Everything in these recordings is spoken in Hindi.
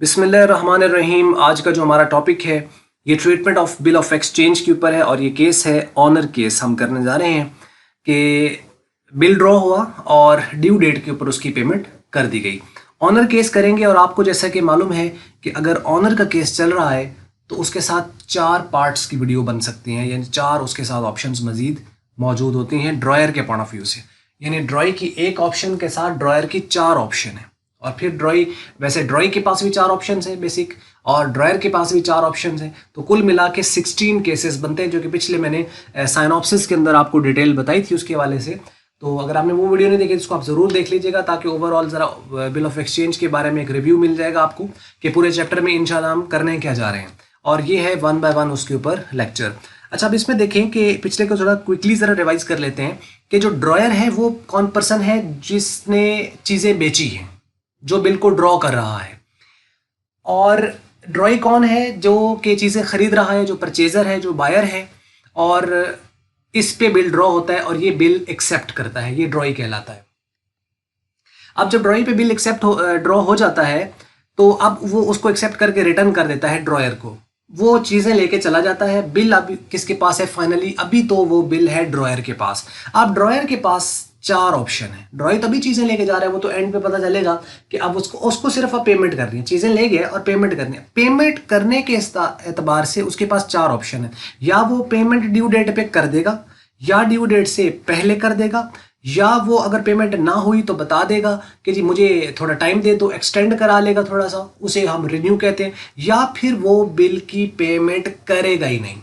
बिस्मिल्लाहिर्रहमानिर्रहीम। आज का जो हमारा टॉपिक है ये treatment of bill of exchange के ऊपर है और ये केस है ऑनर केस। हम करने जा रहे हैं कि बिल ड्रॉ हुआ और ड्यू डेट के ऊपर उसकी पेमेंट कर दी गई। ऑनर केस करेंगे और आपको जैसा कि मालूम है कि अगर ऑनर का केस चल रहा है तो उसके साथ 4 पार्ट्स की वीडियो बन सकती हैं, यानी 4 उसके साथ ऑप्शंस मजीद मौजूद होती हैं ड्रॉयर के पॉइंट ऑफ व्यू से। यानी ड्रॉय की एक ऑप्शन के साथ ड्रॉयर की 4 ऑप्शन है और फिर ड्रॉय के पास भी 4 ऑप्शन है बेसिक, और ड्रॉयर के पास भी 4 ऑप्शन है। तो कुल मिला के 16 केसेस बनते हैं, जो कि पिछले मैंने साइनॉप्सिस के अंदर आपको डिटेल बताई थी उसके हवाले से। तो अगर आपने वो वीडियो नहीं देखी तो उसको आप ज़रूर देख लीजिएगा, ताकि ओवरऑल ज़रा बिल ऑफ एक्सचेंज के बारे में एक रिव्यू मिल जाएगा आपको कि पूरे चैप्टर में इंशाल्लाह हम करने क्या जा रहे हैं। और ये है 1 बाय 1 उसके ऊपर लेक्चर। अच्छा, अब इसमें देखें कि पिछले को थोड़ा क्विकली ज़रा रिवाइज कर लेते हैं कि जो ड्रॉयर है वो कौन पर्सन है जिसने चीज़ें बेची हैं, जो बिल को ड्रॉ कर रहा है। और ड्रॉई कौन है जो कि चीज़ें खरीद रहा है, जो परचेजर है, जो बायर है, और इस पे बिल ड्रॉ होता है और ये बिल एक्सेप्ट करता है, ये ड्रॉई कहलाता है। अब जब ड्रॉई पे बिल एक्सेप्ट ड्रॉ हो जाता है तो अब वो उसको एक्सेप्ट करके रिटर्न कर देता है ड्रॉयर को, वो चीज़ें लेके चला जाता है। बिल अभी किसके पास है फाइनली? अभी तो वो बिल है ड्रॉयर के पास। अब ड्रॉयर के पास 4 ऑप्शन है। ड्रॉयर तभी चीज़ें लेके जा रहा है, वो तो एंड पे पता चलेगा कि अब उसको सिर्फ अब पेमेंट करनी है। चीज़ें ले गए और पेमेंट करनी है। पेमेंट करने के एतबार से उसके पास 4 ऑप्शन है। या वो पेमेंट ड्यू डेट पे कर देगा, या ड्यू डेट से पहले कर देगा, या वो अगर पेमेंट ना हुई तो बता देगा कि जी मुझे थोड़ा टाइम दे दो, एक्सटेंड करा लेगा थोड़ा सा, उसे हम रिन्यू कहते हैं। या फिर वो बिल की पेमेंट करेगा ही नहीं।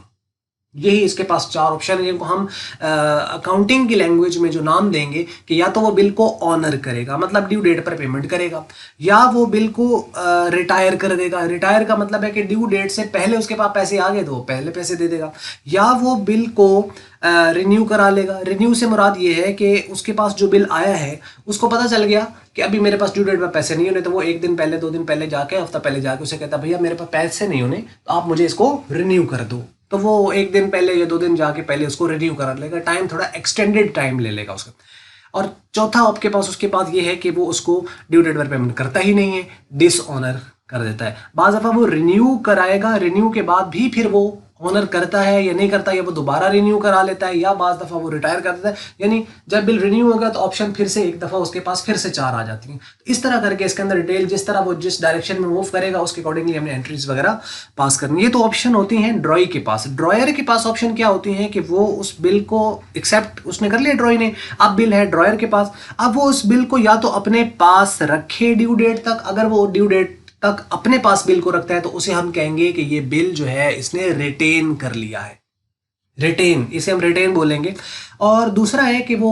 यही इसके पास 4 ऑप्शन है, जिनको हम अकाउंटिंग की लैंग्वेज में जो नाम देंगे कि या तो वो बिल को ऑनर करेगा, मतलब ड्यू डेट पर पेमेंट करेगा, या वो बिल को रिटायर कर देगा। रिटायर का मतलब है कि ड्यू डेट से पहले उसके पास पैसे आ गए तो वो पहले पैसे दे देगा, या वो बिल को रिन्यू करा लेगा। रिन्यू से मुराद ये है कि उसके पास जो बिल आया है उसको पता चल गया कि अभी मेरे पास ड्यू डेट पर पैसे नहीं होने, तो वो 1 दिन पहले, 2 दिन पहले जाके, हफ्ता पहले जाके उसे कहता भैया मेरे पास पैसे नहीं होने तो आप मुझे इसको रिन्यू कर दो। तो वो 1 दिन पहले या 2 दिन जाके पहले उसको रिन्यू करा लेगा। टाइम थोड़ा एक्सटेंडेड टाइम ले लेगा उसका। और चौथा आपके पास उसके पास ये है कि वो उसको ड्यू डेट पर पेमेंट करता ही नहीं है, डिसऑनर कर देता है। बाज़ दफ़ा वो रिन्यू कराएगा, रिन्यू के बाद भी फिर वो ऑनर करता है या नहीं करता, या वो दोबारा रिन्यू करा लेता है, या बाज़ दफ़ा वो रिटायर कर देता है। यानी जब बिल रिन्यू होगा तो ऑप्शन फिर से एक दफ़ा उसके पास फिर से 4 आ जाती हैं। तो इस तरह करके इसके अंदर डिटेल जिस तरह वो जिस डायरेक्शन में मूव करेगा उसके अकॉर्डिंगली हमने एंट्रीज वगैरह पास करनी है। तो ऑप्शन होती हैं ड्रॉई के पास। ड्रॉयर के पास ऑप्शन क्या होती हैं कि वो उस बिल को एक्सेप्ट उसने कर लिया ड्रॉई ने, अब बिल है ड्रॉयर के पास। अब वो उस बिल को या तो अपने पास रखे ड्यू डेट तक, अगर वो ड्यू डेट तक अपने पास बिल को रखता है तो उसे हम कहेंगे कि ये बिल जो है इसने रिटेन कर लिया है। रिटेन, इसे हम रिटेन बोलेंगे। और दूसरा है कि वो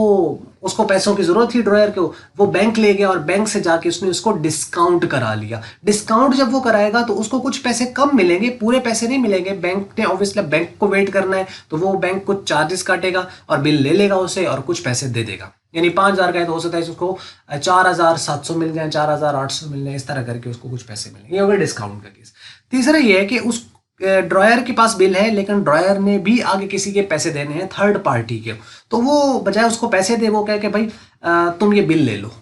उसको पैसों की जरूरत थी ड्रॉयर को, वो बैंक ले गया और बैंक से जाके उसने उसको डिस्काउंट करा लिया। डिस्काउंट जब वो कराएगा तो उसको कुछ पैसे कम मिलेंगे, पूरे पैसे नहीं मिलेंगे। बैंक ने ऑब्वियसली बैंक को वेट करना है, तो वो बैंक कुछ चार्जेस काटेगा और बिल ले लेगा उसे और कुछ पैसे दे देगा। यानी 5,000 का है तो हो सकता है उसको 4,700 मिल जाए, 4,800 मिल जाए, इस तरह करके उसको कुछ पैसे मिलेंगे। ये हो गया डिस्काउंट का केस। तीसरा ये है कि उस ड्रॉयर के पास बिल है लेकिन ड्रॉयर ने भी आगे किसी के पैसे देने हैं, थर्ड पार्टी के, तो वो बजाय उसको पैसे दे वो कहे कि भाई तुम ये बिल ले लो,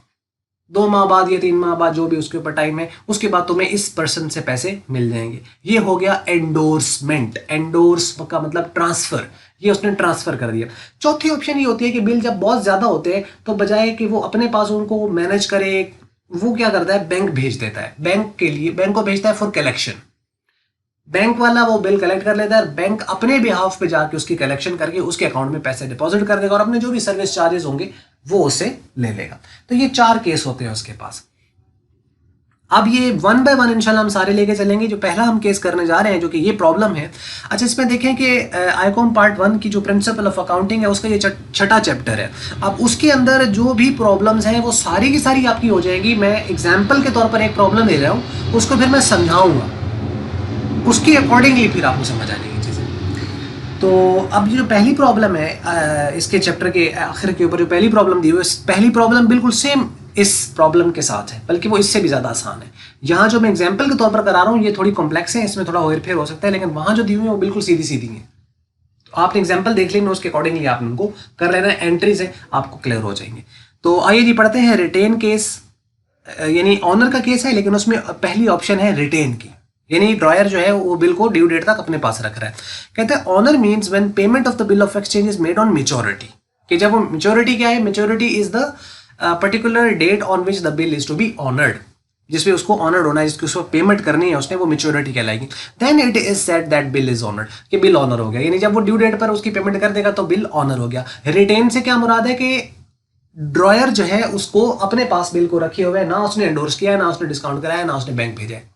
2 माह बाद या 3 माह बाद जो भी उसके ऊपर टाइम है, उसके बाद तुम्हें इस पर्सन से पैसे मिल जाएंगे। ये हो गया एंडोर्समेंट। एंडोर्स का मतलब ट्रांसफर, ये उसने ट्रांसफर कर दिया। चौथी ऑप्शन ये होती है कि बिल जब बहुत ज्यादा होते हैं तो बजाय कि वो अपने पास उनको मैनेज करे, वो क्या करता है बैंक भेज देता है। बैंक के लिए बैंक को भेजता है फॉर कलेक्शन। बैंक वाला वो बिल कलेक्ट कर लेता है, बैंक अपने बिहाफ पे जाके उसकी कलेक्शन करके उसके अकाउंट में पैसे डिपॉजिट कर देगा और अपने जो भी सर्विस चार्जेस होंगे वो उसे ले लेगा। तो ये 4 केस होते हैं उसके पास। अब ये 1 बाय 1 इंशाल्लाह हम सारे लेके चलेंगे। जो पहला हम केस करने जा रहे हैं जो कि ये प्रॉब्लम है। अच्छा, इसमें देखें कि आईकॉम पार्ट 1 की जो प्रिंसिपल ऑफ अकाउंटिंग है उसका ये छठा चैप्टर है। अब उसके अंदर जो भी प्रॉब्लम्स हैं वो सारी की सारी आपकी हो जाएंगी। मैं एग्जाम्पल के तौर पर एक प्रॉब्लम दे रहा हूँ, उसको फिर मैं समझाऊंगा, उसके अकॉर्डिंगली फिर आपको समझ आ जाएगी चीज़ें। तो अब जो पहली प्रॉब्लम है इसके चैप्टर के आखिर के ऊपर जो पहली प्रॉब्लम दी हुई है, पहली प्रॉब्लम बिल्कुल सेम इस प्रॉब्लम के साथ है, बल्कि वो इससे भी ज़्यादा आसान है। यहाँ जो मैं एग्जाम्पल के तौर पर करा रहा हूँ ये थोड़ी कॉम्प्लेक्स है, इसमें थोड़ा हेर फेर हो सकता है, लेकिन वहाँ जो दी हुई है वो बिल्कुल सीधी सीधी है। तो आपने एग्जाम्पल देख लेना, उसके अकॉर्डिंगली आप उनको कर लेना, एंट्रीज है आपको क्लियर हो जाएंगे। तो आइए जी पढ़ते हैं रिटेन केस। यानी ऑनर का केस है, लेकिन उसमें पहली ऑप्शन है रिटेन की, यानी ड्रॉयर जो है वो बिल को ड्यू डेट तक अपने पास रख रहा है। कहते हैं honour means when payment of the bill of exchange is made on maturity, कि जब वो मेच्योरिटी क्या है, maturity is the particular date on which the bill is to be honoured, जिसपे उसको ऑनर्ड होना है, जिसकी उसको पेमेंट करनी है उसने, वो मेच्योरिटी कहलाएगी। Then it is said that bill is honoured, कि बिल ऑनर हो गया, यानी जब वो ड्यू डेट पर उसकी पेमेंट कर देगा तो बिल ऑनर हो गया। रिटेन से क्या मुराद है कि ड्रॉयर जो है उसको अपने पास बिल को रखे हुए, ना उसने एंडोर्स किया है, ना उसने डिस्काउंट कराया, ना उसने बैंक भेजा है,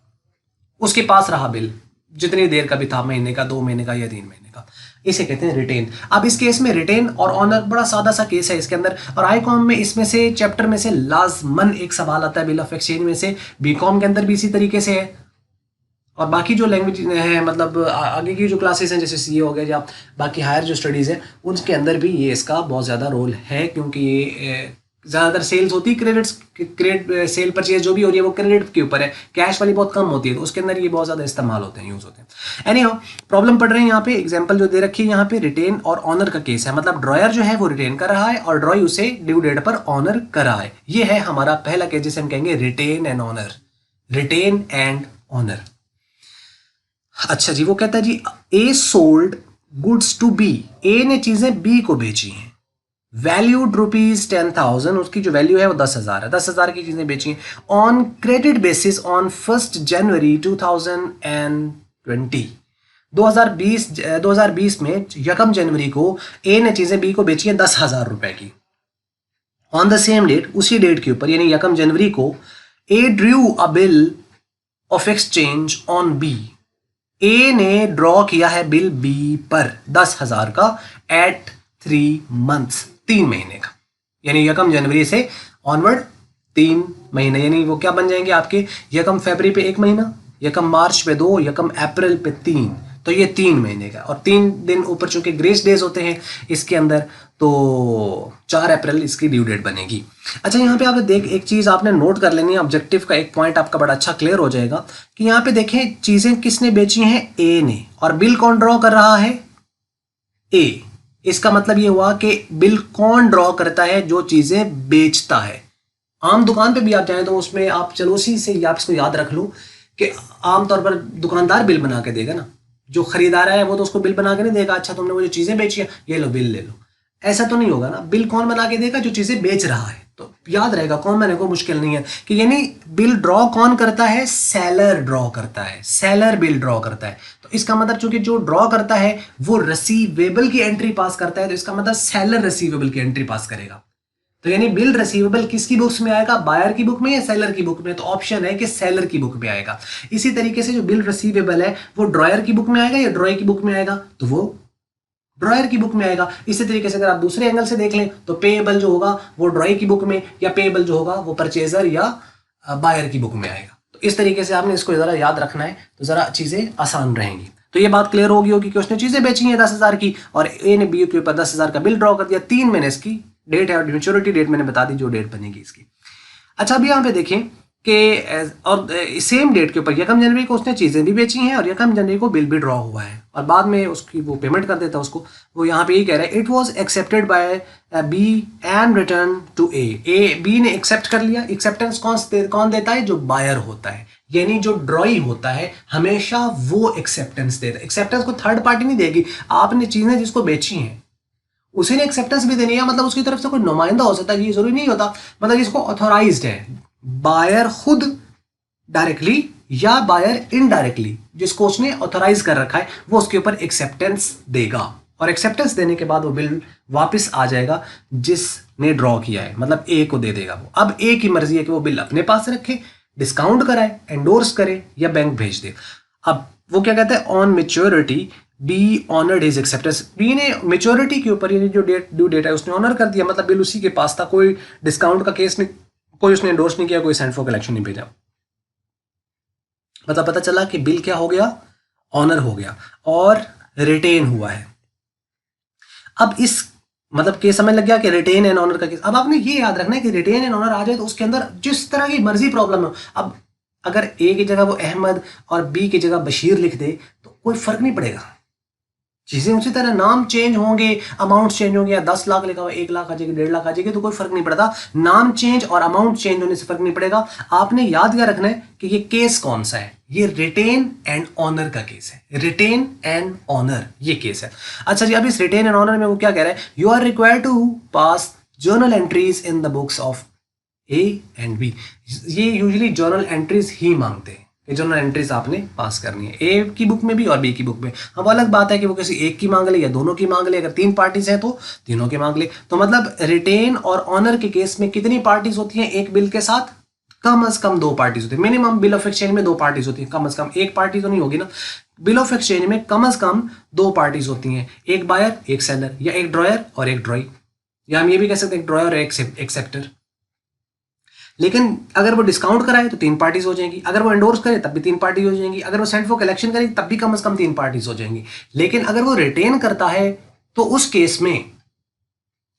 उसके पास रहा बिल जितनी देर का भी था, महीने का, 2 महीने का या 3 महीने का, इसे कहते हैं रिटेन। अब इस केस में रिटेन और ऑनर बड़ा सादा सा केस है इसके अंदर, और आई.कॉम में इसमें से चैप्टर में से लाजमन एक सवाल आता है बिल ऑफ एक्सचेंज में से, बी.कॉम के अंदर भी इसी तरीके से है, और बाकी जो लैंग्वेज है, मतलब आगे की जो क्लासेस हैं जैसे सीए हो गया या बाकी हायर जो स्टडीज़ है, उनके अंदर भी ये इसका बहुत ज़्यादा रोल है, क्योंकि ये ज़्यादातर सेल्स होती है, क्रेडिट सेल परचेज जो भी हो रही है वो क्रेडिट के ऊपर है, कैश वाली बहुत कम होती है, तो उसके अंदर ये बहुत ज़्यादा इस्तेमाल होते हैं, यूज़ होते हैं। एनीहाउ प्रॉब्लम पड़ रही है यहाँ पे, एग्जाम्पल जो दे रखी है यहाँ पे रिटेन और ऑनर का केस है, मतलब ड्रॉयर जो है वो रिटेन कर रहा है और ड्रॉय उसे ड्यू डेट पर ऑनर कर रहा है। ये है हमारा पहला केस, जिसे हम कहेंगे written and honour, written and honour. अच्छा जी, वो कहता है जी A sold goods to B, A ने चीजें बी को बेची हैं, वैल्यूड ₹10,000, उसकी जो वैल्यू है वो 10,000 है, 10,000 की चीजें बेची हैं, ऑन क्रेडिट बेसिस ऑन 1 जनवरी 2020, 2020 में 1 जनवरी को ए ने चीजें बी को बेची हैं 10,000 रुपए की। ऑन द सेम डेट, उसी डेट के ऊपर यानी 1 जनवरी को A drew a bill of exchange on B, A ने ड्रॉ किया है बिल बी पर 10,000 का एट 3 मंथ्स, 3 महीने का, यानी 1 जनवरी से ऑनवर्ड 3 महीने, यानी वो क्या बन जाएंगे आपके, 1 फरवरी पे 1 महीना, 1 मार्च पे 2, 1 अप्रैल पे 3, तो ये 3 महीने का, और 3 दिन ऊपर चूंकि ग्रेस डेज होते हैं इसके अंदर, तो 4 अप्रैल इसकी ड्यू डेट बनेगी। अच्छा, यहाँ पे आप एक चीज आपने नोट कर लेनी है, ऑब्जेक्टिव का एक पॉइंट आपका बड़ा अच्छा क्लियर हो जाएगा कि यहाँ पे देखें चीजें किसने बेची हैं, ए ने, और बिल कौन ड्रॉ कर रहा है, ए। इसका मतलब ये हुआ कि बिल कौन ड्रॉ करता है, जो चीजें बेचता है। आम दुकान पे भी आप जाएं तो उसमें आप चलो उसी से आप इसको याद रख लो कि आमतौर पर दुकानदार बिल बना के देगा ना, जो खरीदार है वो तो उसको बिल बना के नहीं देगा, अच्छा तुमने वो जो चीजें बेची है ये लो बिल ले लो, ऐसा तो नहीं होगा ना। बिल कौन बना के देगा, जो चीजें बेच रहा है। तो याद रहेगा, कौन बनाने को मुश्किल नहीं है कि यानी बिल ड्रॉ कौन करता है, सेलर ड्रॉ करता है, सेलर बिल ड्रॉ करता है। तो इसका मतलब चूंकि जो ड्रॉ करता है वो रिसीवेबल की एंट्री पास करता है, तो इसका मतलब सेलर रिसीवेबल की एंट्री पास करेगा। तो यानी बिल रिसीवेबल किसकी बुक्स में आएगा, बायर की बुक में या सेलर की बुक में, तो ऑप्शन है कि सेलर की बुक में आएगा। इसी तरीके से जो बिल रिसीवेबल है वो ड्रॉयर की बुक में आएगा या ड्रॉय की बुक में आएगा, तो वो ड्रॉयर की बुक में आएगा। इसी तरीके से अगर आप दूसरे एंगल से देख लें तो पेएबल जो होगा वो ड्रॉय की बुक में, या पेएबल जो होगा वो परचेजर या बायर की बुक में आएगा। तो इस तरीके से आपने इसको जरा याद रखना है, तो जरा चीजें आसान रहेंगी। तो ये बात क्लियर होगी कि उसने चीजें बेची हैं 10,000 की, और ए ने बी के ऊपर 10,000 का बिल ड्रॉ कर दिया, 3 महीने इसकी डेट है, और मेच्योरिटी डेट मैंने बता दी जो डेट बनेगी इसकी। अच्छा, अभी यहाँ पे देखें कि और सेम डेट के ऊपर 1 जनवरी को उसने चीजें भी बेची हैं और 1 जनवरी को बिल भी ड्रॉ हुआ है, और बाद में उसकी वो पेमेंट कर देता है उसको। वो यहाँ पे ये कह रहा है it was accepted by B and return to A, B ने एक्सेप्ट कर लिया। एक्सेप्टेंस कौन देता है, जो बायर होता है, यानी जो ड्रॉई होता है हमेशा वो एक्सेप्टेंस देता है। एक्सेप्टेंस को थर्ड पार्टी नहीं देगी, आपने चीजें जिसको बेची हैं उसी ने एक्सेप्टेंस भी देनी है, मतलब उसकी तरफ से कोई नुमाइंदा हो सकता है, ये जरूरी नहीं होता, मतलब इसको ऑथोराइज्ड है, बायर खुद डायरेक्टली या बायर इनडायरेक्टली, जिसको उसने ऑथोराइज कर रखा है वो उसके ऊपर एक्सेप्टेंस देगा, और एक्सेप्टेंस देने के बाद वो बिल वापस आ जाएगा जिसने ड्रॉ किया है, मतलब ए को दे देगा वो। अब ए की मर्जी है कि वो बिल अपने पास रखे, डिस्काउंट कराए, एंडोर्स करे या बैंक भेज दे। अब वो क्या कहते हैं, on maturity B honoured his acceptance, B ने मेच्योरिटी के ऊपर ये जो ड्यू डेट है उसने ऑनर कर दिया, मतलब बिल उसी के पास था, कोई डिस्काउंट का केस नहीं, कोई उसने एंडोर्स नहीं किया, कोई सेंड फॉर कलेक्शन नहीं भेजा, मतलब पता चला कि बिल क्या हो गया, ऑनर हो गया और रिटेन हुआ है। अब इस मतलब केस समझ लग गया कि रिटेन एंड ऑनर का केस। अब आपने ये याद रखना है कि रिटेन एंड ऑनर आ जाए तो उसके अंदर जिस तरह की मर्जी प्रॉब्लम हो, अब अगर ए की जगह वो अहमद और बी की जगह बशीर लिख दे तो कोई फर्क नहीं पड़ेगा, चीजें उसी तरह, नाम चेंज होंगे, अमाउंट चेंज होंगे, या 10 लाख लिखा हुआ 1 लाख आ जाएगी, 1.5 लाख आ जाएगी, तो कोई फर्क नहीं पड़ता। नाम चेंज और अमाउंट चेंज होने से फर्क नहीं पड़ेगा। आपने याद क्या रखना है कि ये केस कौन सा है, ये रिटेन एंड ऑनर का केस है। रिटेन एंड ऑनर ये केस है। अच्छा जी, अब इस रिटेन एंड ऑनर में वो क्या कह रहा है, you are required to pass journal entries in the books of A and B. ये यूजुअली जर्नल एंट्रीज ही मांगते हैं कि जर्नल एंट्रीज आपने पास करनी है, ए की बुक में भी और बी की बुक में। अब अलग बात है कि वो किसी एक की मांग ले या दोनों की मांग ले, अगर 3 पार्टीज हैं तो तीनों की मांग ले। तो मतलब रिटेन और ऑनर के केस में कितनी पार्टीज होती हैं एक बिल के साथ, कम से कम 2 पार्टीज होती है। मिनिमम बिल ऑफ एक्सचेंज में 2 पार्टीज होती है, कम से कम एक पार्टी तो नहीं होगी ना। बिल ऑफ एक्सचेंज में कम से कम 2 पार्टीज होती हैं, एक बायर एक सेलर, या एक ड्रॉयर और एक ड्रॉई, या हम ये भी कह सकते हैं एक ड्रॉयर और एक एक्सेप्टर। लेकिन अगर वो डिस्काउंट कराए तो 3 पार्टीज हो जाएंगी, अगर वो एंडोर्स करे तब भी 3 पार्टी हो जाएंगी, अगर वो सेंड फॉर कलेक्शन करे तब भी कम से कम 3 पार्टीज हो जाएंगी। लेकिन अगर वो रिटेन करता है तो उस केस में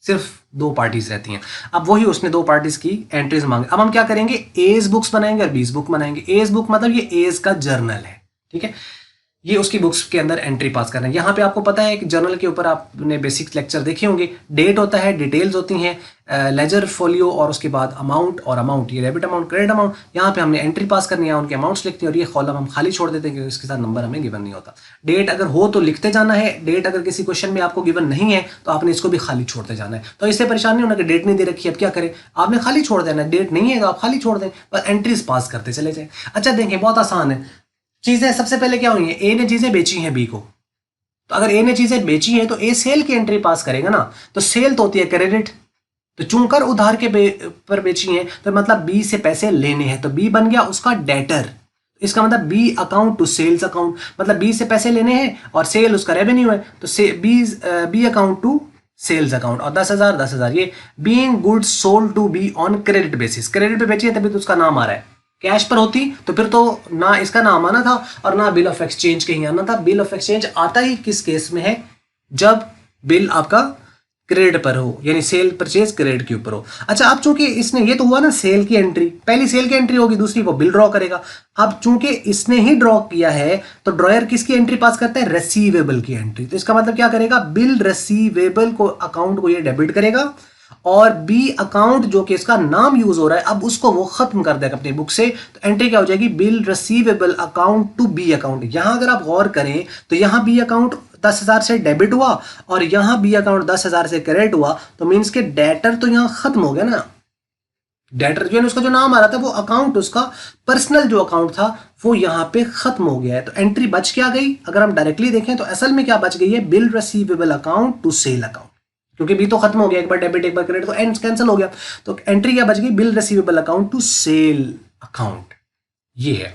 सिर्फ 2 पार्टीज रहती हैं। अब वही उसने 2 पार्टीज की एंट्रीज मांगे। अब हम क्या करेंगे, एज बुक्स बनाएंगे और बीस बुक बनाएंगे। एज बुक मतलब ये एज का जर्नल है, ठीक है, ये उसकी बुक्स के अंदर एंट्री पास करना है। यहाँ पे आपको पता है कि जर्नल के ऊपर आपने बेसिक लेक्चर देखे होंगे, डेट होता है, डिटेल्स होती हैं, लेजर फोलियो, और उसके बाद अमाउंट, और अमाउंट ये डेबिट अमाउंट क्रेडिट अमाउंट। यहाँ पे हमने एंट्री पास करनी है, उनके अमाउंट्स लिखते हैं, और ये कॉलम हम खाली छोड़ देते हैं क्योंकि इसके साथ नंबर हमें गिवन नहीं होता। डेट अगर हो तो लिखते जाना है, डेट अगर किसी क्वेश्चन में आपको गिवन नहीं है तो आपने इसको भी खाली छोड़ते जाना है। तो इससे परेशान नहीं होना कि डेट नहीं दे रखी, अब क्या करें, आपने खाली छोड़ देना है। डेट नहीं है तो आप खाली छोड़ दें, बस एंट्रीज पास करते चले जाए। अच्छा देखें, बहुत आसान है। चीजें सबसे पहले क्या हुई है, ए ने चीजें बेची हैं बी को, तो अगर ए ने चीजें बेची हैं तो ए सेल की एंट्री पास करेगा ना, तो सेल तो होती है क्रेडिट, तो चूंकर उधार के पर बेची हैं तो मतलब बी से पैसे लेने हैं, तो बी बन गया उसका डेटर। इसका मतलब B account to sales account, मतलब बी से पैसे लेने हैं और सेल उसका रेवेन्यू है, तो B account to sales account. और 10,000 ये being goods sold to B on credit basis, credit पे बेची है तभी तो उसका नाम आ रहा है। कैश पर होती तो फिर तो ना इसका नाम आना था और ना बिल ऑफ एक्सचेंज कहीं आना था। बिल ऑफ एक्सचेंज आता ही किस केस में है, जब बिल आपका क्रेडिट पर हो, यानी सेल परचेज क्रेडिट के ऊपर हो। अच्छा, अब चूंकि इसने, ये तो हुआ ना सेल की एंट्री, पहली सेल की एंट्री होगी, दूसरी वो बिल ड्रॉ करेगा। अब चूंकि इसने ही ड्रॉ किया है तो ड्रॉयर किसकी एंट्री पास करता है, रिसीवेबल की एंट्री। तो इसका मतलब क्या करेगा, बिल रिसीवेबल को अकाउंट को ये डेबिट करेगा, और बी अकाउंट जो कि इसका नाम यूज हो रहा है अब उसको वो खत्म कर देगा अपनी बुक से। तो एंट्री क्या हो जाएगी, bill receivable account to B account. यहां अगर आप गौर करें तो यहां बी अकाउंट 10,000 से डेबिट हुआ और यहां बी अकाउंट 10,000 से क्रेडिट हुआ, तो मींस के डेटर तो यहां खत्म हो गया ना। डेटर जो है उसका जो नाम आ रहा था वो अकाउंट, उसका पर्सनल जो अकाउंट था वो यहां पे खत्म हो गया है। तो एंट्री बच क्या गई, अगर हम डायरेक्टली देखें तो असल में क्या बच गई है, bill receivable account to sale account, क्योंकि बी तो खत्म हो गया, एक बार डेबिट एक बार क्रेडिट तो एंड कैंसिल हो गया। तो एंट्री क्या बच गई, bill receivable account to sale account, ये है।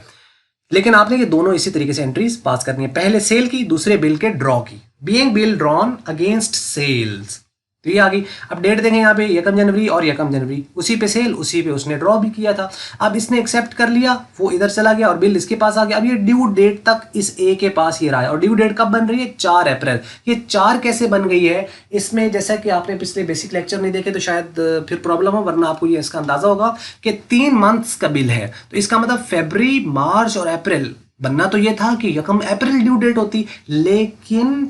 लेकिन आपने ये दोनों इसी तरीके से एंट्रीज पास करनी है, पहले सेल की, दूसरे बिल के ड्रॉ की। Being bill drawn against sales, तो ये आ गई। अब डेट देखें यहाँ पे 1 जनवरी और 1 जनवरी, उसी पे सेल, उसी पे उसने ड्रॉ भी किया था। अब इसने एक्सेप्ट कर लिया, वो इधर चला गया और बिल इसके पास आ गया। अब ये ड्यू डेट तक इस ए के पास ये रहा है, और ड्यू डेट कब बन रही है, 4 अप्रैल। ये 4 कैसे बन गई है, इसमें जैसा कि आपने पिछले बेसिक लेक्चर नहीं देखे तो शायद फिर प्रॉब्लम हो, वरना आपको ये इसका अंदाजा होगा कि 3 मंथ्स का बिल है। तो इसका मतलब फरवरी, मार्च और अप्रैल बनना तो ये था कि 1 अप्रैल ड्यू डेट होती, लेकिन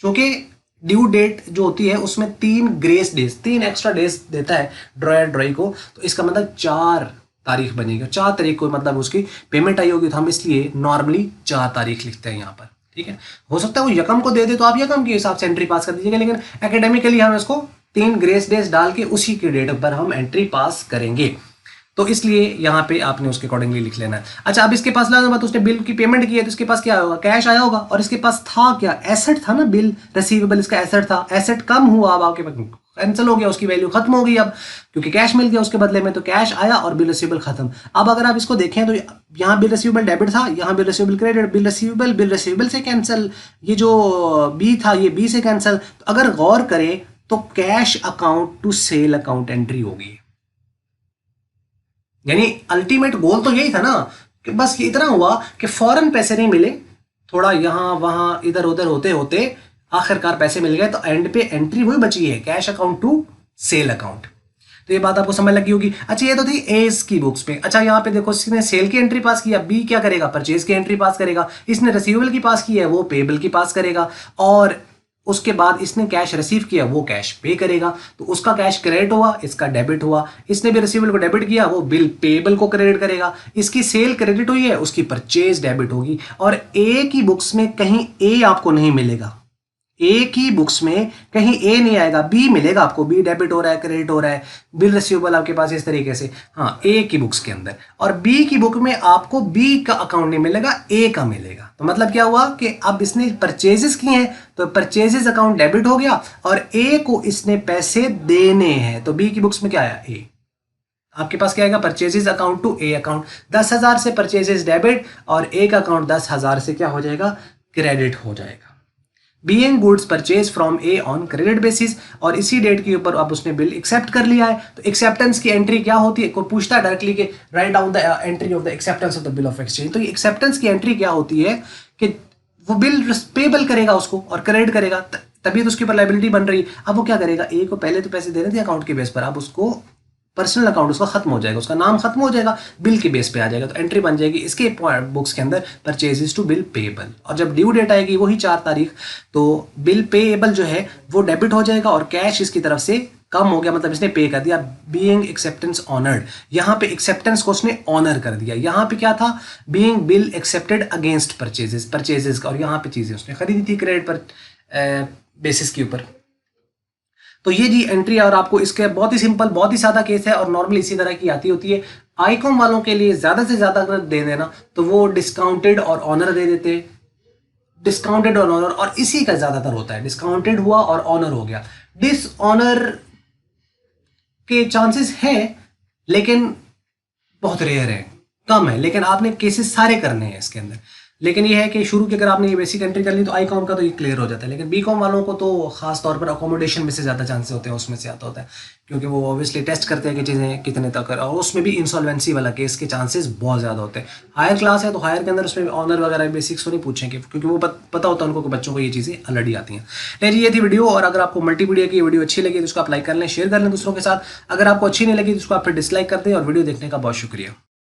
चूंकि ड्यू डेट जो होती है उसमें 3 ग्रेस डेज, 3 एक्स्ट्रा डेज देता है ड्रॉयर ड्रॉई को, तो इसका मतलब 4 तारीख बनेगी। 4 तारीख को मतलब उसकी पेमेंट आई होगी, तो हम इसलिए नॉर्मली 4 तारीख लिखते हैं यहाँ पर, ठीक है। हो सकता है वो यकम को दे दे तो आप यकम के हिसाब से एंट्री पास कर दीजिएगा, लेकिन एकेडमिकली हम इसको 3 ग्रेस डेज डाल के उसी के डेट पर हम एंट्री पास करेंगे, तो इसलिए यहाँ पे आपने उसके अकॉर्डिंगली लिख लेना है। अच्छा, अब इसके पास लगा उसने बिल की पेमेंट की है तो इसके पास क्या होगा, कैश आया होगा, और इसके पास था क्या, एसेट था ना, बिल रिसीवेबल इसका एसेट था, एसेट कम हुआ, अब आपके पास कैंसिल हो गया, उसकी वैल्यू खत्म हो गई अब, क्योंकि कैश मिल गया उसके बदले में, तो कैश आया और बिल रिसीवेबल खत्म। अब अगर आप इसको देखें तो यहाँ बिल रिसीवेबल डेबिट था, यहाँ bill receivable credit, bill receivable से कैंसिल, ये जो बी था ये बी से कैंसिल। तो अगर गौर करें तो cash account to sale account entry होगी, यानी अल्टीमेट गोल तो यही था ना कि बस ये इतना हुआ कि फौरन पैसे नहीं मिले, थोड़ा यहां वहां इधर उधर होते होते आखिरकार पैसे मिल गए, तो एंड पे एंट्री वही बची है, cash account to sale account. तो ये बात आपको समझ लगी होगी। अच्छा, ये तो थी एस की बुक्स में। अच्छा, यहाँ पे देखो, इसने सेल की एंट्री पास किया, बी क्या करेगा, परचेज की एंट्री पास करेगा। इसने रिसीवेबल की पास की है, वो पेबल की पास करेगा। और उसके बाद इसने कैश रिसीव किया, वो कैश पे करेगा। तो उसका कैश क्रेडिट हुआ, इसका डेबिट हुआ। इसने भी रिसीवेबल को डेबिट किया, वो बिल पेबल को क्रेडिट करेगा। इसकी सेल क्रेडिट हुई है, उसकी परचेज डेबिट होगी। और ए की बुक्स में कहीं ए आपको नहीं मिलेगा, ए की बुक्स में कहीं ए नहीं आएगा, बी मिलेगा आपको। बी डेबिट हो रहा है, क्रेडिट हो रहा है, बिल रिसीवेबल आपके पास इस तरीके से, हाँ, ए की बुक्स के अंदर। और बी की बुक में आपको बी का अकाउंट नहीं मिलेगा, ए का मिलेगा। तो मतलब क्या हुआ कि अब इसने परचेजेस किए हैं तो परचेजेस अकाउंट डेबिट हो गया, और ए को इसने पैसे देने हैं। तो बी की बुक्स में क्या आया, ए। आपके पास क्या आएगा, purchases account to a account. 10,000 से परचेजेस डेबिट, और ए का अकाउंट 10,000 से क्या हो जाएगा, क्रेडिट हो जाएगा। Being goods purchase from A on credit basis, और इसी डेट के ऊपर अब उसने बिल एक्सेप्ट कर लिया है। तो एक्सेप्टेंस की एंट्री क्या होती है, कोई पूछता है डायरेक्टली कि write down the entry of the acceptance of the bill of exchange. तो एक्सेप्टेंस की एंट्री क्या होती है कि वो बिल पेबल करेगा उसको और क्रेडिट करेगा, तभी तो उसके ऊपर लाइबिलिटी बन रही है। अब वो क्या करेगा, ए को पहले तो पैसे दे रहे थे अकाउंट के बेस पर, अब उसको पर्सनल अकाउंट उसका खत्म हो जाएगा, उसका नाम खत्म हो जाएगा, बिल के बेस पे आ जाएगा। तो एंट्री बन जाएगी इसके बुक्स के अंदर, परचेजेस टू बिल पेएबल। और जब ड्यू डेट आएगी वही 4 तारीख, तो बिल पेएबल जो है वो डेबिट हो जाएगा, और कैश इसकी तरफ से कम हो गया, मतलब इसने पे कर दिया। बीइंग एक्सेप्टेंस ऑनर्ड, यहाँ पे एक्सेप्टेंस को उसने ऑनर कर दिया। यहाँ पे क्या था, being bill accepted against purchases का, और यहाँ पे चीजें उसने खरीदी थी क्रेडिट पर बेसिस के ऊपर। तो ये जी एंट्री है, और आपको इसके बहुत ही सिंपल, बहुत ही सादा केस है, और नॉर्मली इसी तरह की आती होती है। आईकॉम वालों के लिए ज्यादा से ज्यादा अगर दे देना तो वो डिस्काउंटेड और ऑनर दे देते, डिस्काउंटेड और ऑनर, और इसी का ज्यादातर होता है। डिस्काउंटेड हुआ और ऑनर हो गया। डिसऑनर के चांसेस हैं लेकिन बहुत रेयर है, कम है, लेकिन आपने केसेस सारे करने हैं इसके अंदर। लेकिन ये है कि शुरू की अगर आपने ये बेसिक एंट्री कर ली तो आई कॉम का तो ये क्लियर हो जाता है, लेकिन बी कॉम वालों को तो खास तौर पर अकोमोडेशन में से ज़्यादा चांसेस होते हैं, उसमें से आता होता है, क्योंकि वो ऑब्वियसली टेस्ट करते हैं कि चीज़ें कितने तक, और उसमें भी इंसॉल्वेंसी वाला केस के चांसेस बहुत ज़्यादा होते हैं। हायर क्लास है तो हायर के अंदर उसमें ऑनर वगैरह बेसिक्स को नहीं पूछेंगे, क्योंकि वो पता होता है उनको कि बच्चों को ये चीज़ें ऑलरेडी आती हैं। लेकिन ये थी वीडियो, और अगर आपको मल्टीमीडिया की वीडियो अच्छी लगी तो उसको आप लाइक कर लें, शेयर कर लें दूसरों के साथ। अगर आपको अच्छी नहीं लगी तो उसको आप फिर डिसलाइक कर दें, और वीडियो देखने का बहुत शुक्रिया।